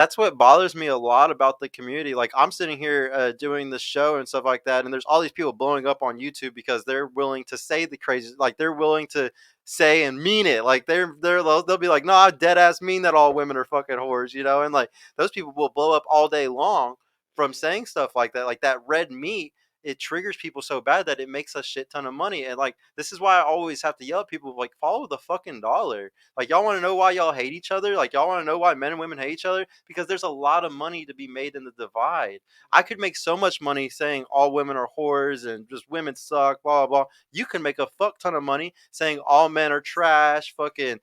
That's what bothers me a lot about the community. Like I'm sitting here doing this show and stuff like that, and there's all these people blowing up on YouTube because they're willing to say the crazy, like they're willing to say and mean it. Like they'll be like, no, I dead ass mean that all women are fucking whores, you know. And like those people will blow up all day long from saying stuff like that. Like that red meat, it triggers people so bad that it makes a shit ton of money. And like this is why I always have to yell at people like follow the fucking dollar. Like y'all want to know why y'all hate each other? Like y'all want to know why men and women hate each other? Because there's a lot of money to be made in the divide. I could make so much money saying all women are whores and just women suck, blah blah blah. You can make a fuck ton of money saying all men are trash, fucking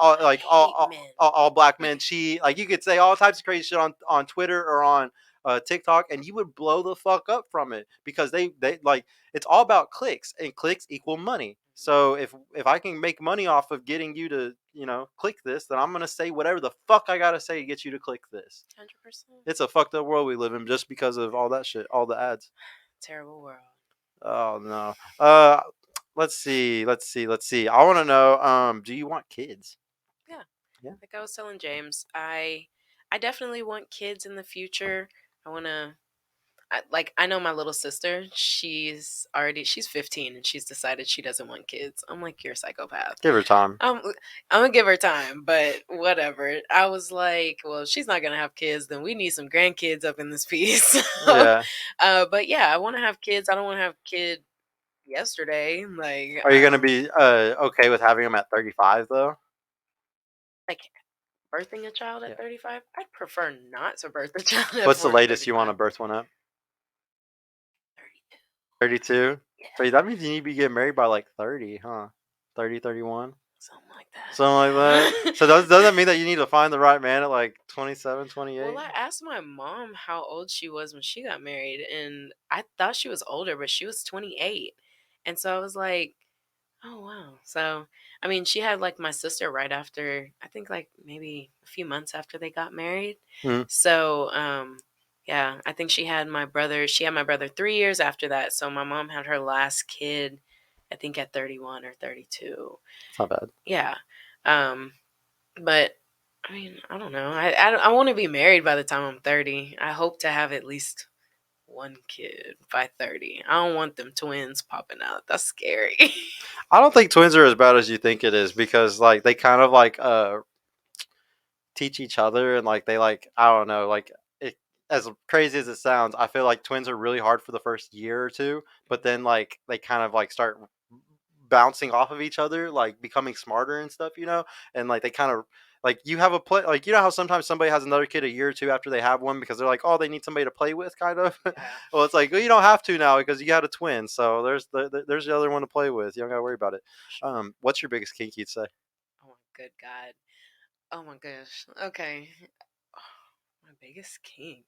all black men cheat. Like you could say all types of crazy shit on Twitter or on TikTok, and you would blow the fuck up from it because they like it's all about clicks, and clicks equal money. So if I can make money off of getting you to click this, then I'm gonna say whatever the fuck I gotta say to get you to click this. 100%. It's a fucked up world we live in just because of all that shit, all the ads. Terrible world. Oh no. Let's see. I want to know. Do you want kids? Yeah. Yeah. Like I was telling James, I definitely want kids in the future. I want to. I know my little sister. She's 15 and she's decided she doesn't want kids. I'm like, you're a psychopath. Give her time. I'm gonna give her time, but whatever. I was like, well, she's not gonna have kids, then we need some grandkids up in this piece. Yeah. But yeah, I want to have kids. I don't want to have kid yesterday. Like, Are you gonna be okay with having them at 35 though? like birthing a child at 35? I'd prefer not to birth a child at What's the latest 35. you want to birth one at? 32. 32? Yeah. So that means you need to be getting married by like 30, huh? 30, 31? Something like that. Something like that. So does that mean that you need to find the right man at like 27, 28? Well, I asked my mom how old she was when she got married, and I thought she was older, but she was 28. And so I was like, oh, wow. So, I mean, she had like my sister right after, I think like maybe a few months after they got married. Mm-hmm. So, yeah, I think she had my brother 3 years after that. So my mom had her last kid, I think at 31 or 32. It's not bad. Yeah. But I mean, I don't know. I want to be married by the time I'm 30. I hope to have at least one kid by 30. I don't want them twins popping out. That's scary. I don't think twins are as bad as you think it is because like they kind of like teach each other and like they like I don't know like it, as crazy as it sounds, I feel like twins are really hard for the first year or two, but then like they kind of like start bouncing off of each other, like becoming smarter and stuff, and like they kind of like you have a play like how sometimes somebody has another kid a year or two after they have one because they're like, oh, they need somebody to play with, kind of. Yeah. Well, it's like, well, you don't have to now because you got a twin, so there's the other one to play with. You don't gotta worry about it. What's your biggest kink, you'd say? Oh my good God. Oh my gosh. Okay. My biggest kink.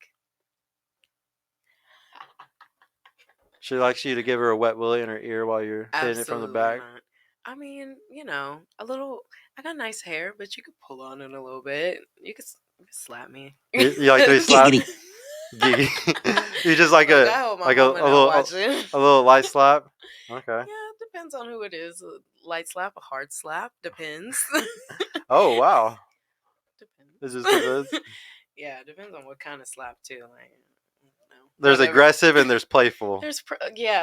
She likes you to give her a wet willy in her ear while you're hitting it from the back. Not. I mean, a little. I got nice hair, but you could pull on it a little bit. You could slap me. You like to be slapped? Giggity. You just like a little light slap. Okay. Yeah, it depends on who it is. A light slap, a hard slap, depends. Oh wow. Depends. It just depends. Yeah, it depends on what kind of slap too. Like, there's whatever. Aggressive and there's playful. There's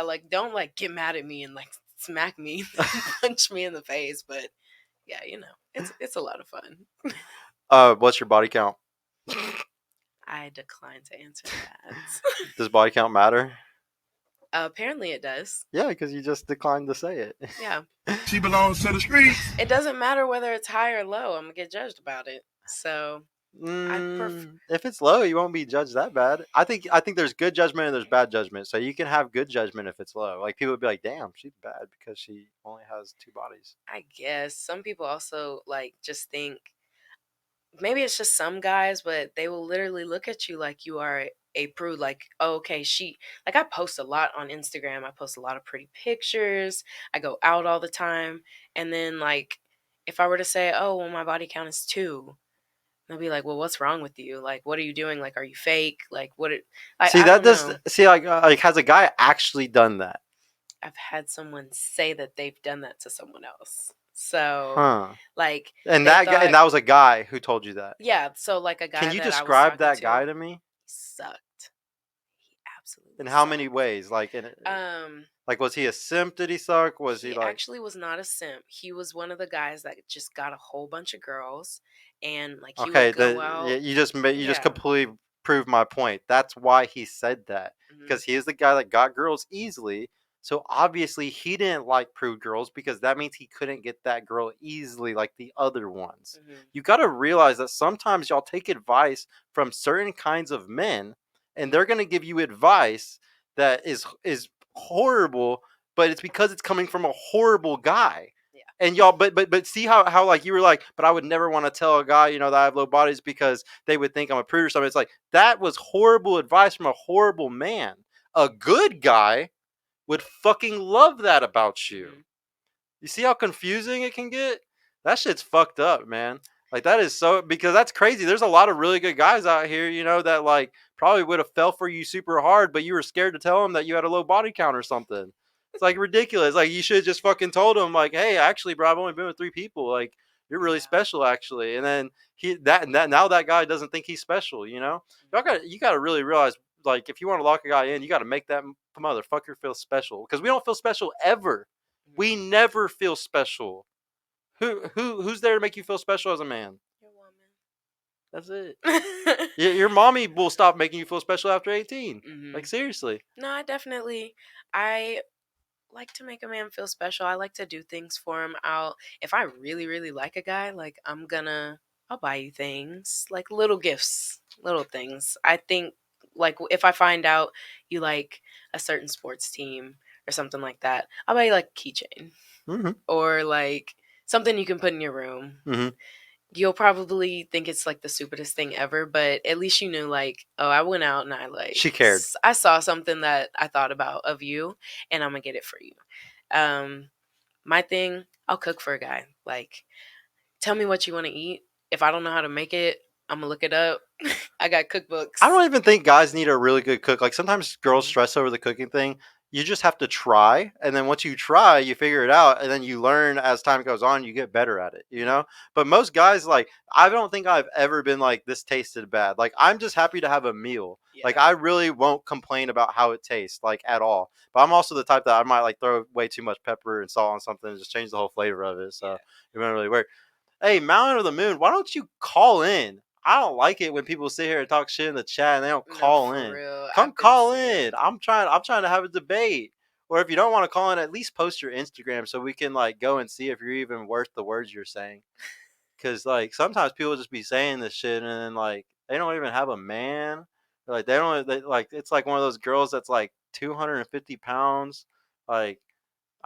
like don't like get mad at me and like smack me, punch me in the face. But yeah, it's a lot of fun. What's your body count? I decline to answer that. Does body count matter? Apparently it does. Yeah, because you just declined to say it. Yeah. She belongs to the streets. It doesn't matter whether it's high or low. I'm going to get judged about it. So if it's low, you won't be judged that bad. I think there's good judgment and there's bad judgment. So you can have good judgment if it's low. Like people would be like, damn, she's bad because she only has 2 bodies. I guess. Some people also like just think, maybe it's just some guys, but they will literally look at you like you are a prude. Like, oh, okay, I post a lot on Instagram. I post a lot of pretty pictures. I go out all the time. And then like, if I were to say, oh, well, my body count is 2, they'll be like, well, what's wrong with you? Like, what are you doing? Like, are you fake? Like, has a guy actually done that? I've had someone say that they've done that to someone else. So, Huh. like, And they that guy, and thought, that was a guy who told you that. yeah. So, like, a Can guy you that I was describe talking that to guy to me? sucked. He absolutely In how many sucked. ways? Um, Like was he a simp? Did he suck? Was he he like actually was not a simp. He was one of the guys that just got a whole bunch of girls, and like he would okay? go out. You just Yeah. completely proved my point. That's why he said that Hmm. because he is the guy that got girls easily. So obviously he didn't like prude girls because that means he couldn't get that girl easily like the other ones. Hmm. You got to realize that sometimes y'all take advice from certain kinds of men, and they're gonna give you advice that is horrible, but it's because it's coming from a horrible guy. Yeah. And y'all, but see how like you were like, but I would never want to tell a guy, that I have low bodies because they would think I'm a prude or something. It's like that was horrible advice from a horrible man. A good guy would fucking love that about you. Hmm. You see how confusing it can get? That shit's fucked up, man. Like that is so because that's crazy. There's a lot of really good guys out here, that like probably would have fell for you super hard, but you were scared to tell them that you had a low body count or something. It's like ridiculous. Like you should have just fucking told them, like, hey, actually, bro, I've only been with 3 people. Like you're really Yeah. special, actually. And then that now that guy doesn't think he's special. You got to really realize, like, if you want to lock a guy in, you got to make that motherfucker feel special because we don't feel special ever. Hmm. We never feel special. Who's there to make you feel special as a man? Your That's it. woman. Your mommy will stop making you feel special after 18. Hmm. Like seriously. No, I like to make a man feel special. I like to do things for him. If I really, really like a guy, like I'll buy you things, like little gifts, little things. I think, like, if I find out you like a certain sports team or something like that, I'll buy you like a keychain Mm-hmm. or like something you can put in your room. Mm-hmm. You'll probably think it's like the stupidest thing ever, but at least you knew, like, oh, I went out and She cared. I saw something that I thought about of you, and I'm gonna get it for you. Um, my thing, I'll cook for a guy. Like, tell me what you want to eat. If I don't know how to make it, I'm gonna look it up. I got I cookbooks. don't even think guys need a really good cook. Like sometimes girls Hmm. stress over the cooking thing. You just have to try, and then once you try, you figure it out, and then you learn as time goes on. You get better at it. But most guys, like, I don't think I've ever been like this tasted bad. Like I'm just happy to have a meal. Like Yeah, I really won't complain about how it tastes, like at all. But I'm also the type that I might like throw way too much pepper and salt on something and just change the whole flavor of it. So yeah. it won't really work. Hey, Mountain of the Moon, why don't you call in? I don't like it when people sit here and talk shit in the chat and they don't No, call for in. real. Come I've been call seeing. in. I'm trying to have a debate. Or if you don't want to call in, at least post your Instagram so we can like go and see if you're even worth the words you're saying. Cause like sometimes people just be saying this shit and then like they don't even have a man. Like like it's like one of those girls that's like 250 pounds. Like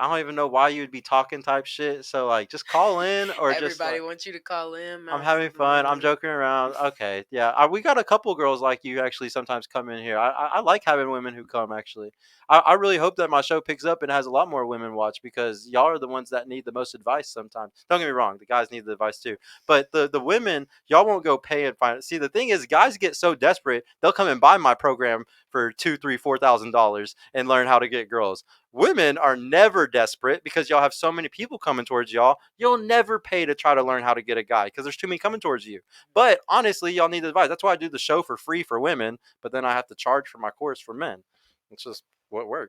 I don't even know why you would be talking type shit. So like just call in or just Everybody like wants you to call in. I'm Mountain having of the fun. I'm Moon. joking around. Okay, yeah. We got a couple girls like you actually sometimes come in here. I like having women who come actually. I really hope that my show picks up and has a lot more women watch because y'all are the ones that need the most advice sometimes. Don't get me wrong, the guys need the advice too. But the women, y'all won't go pay and find it. See, the thing is, guys get so desperate, they'll come and buy my program for $2, $3, $4,000 and learn how to get girls. Women are never desperate because y'all have so many people coming towards y'all. You'll never pay to try to learn how to get a guy because there's too many coming towards you. But honestly, y'all need advice. That's why I do the show for free for women, but then I have to charge for my course for men. It's just what works.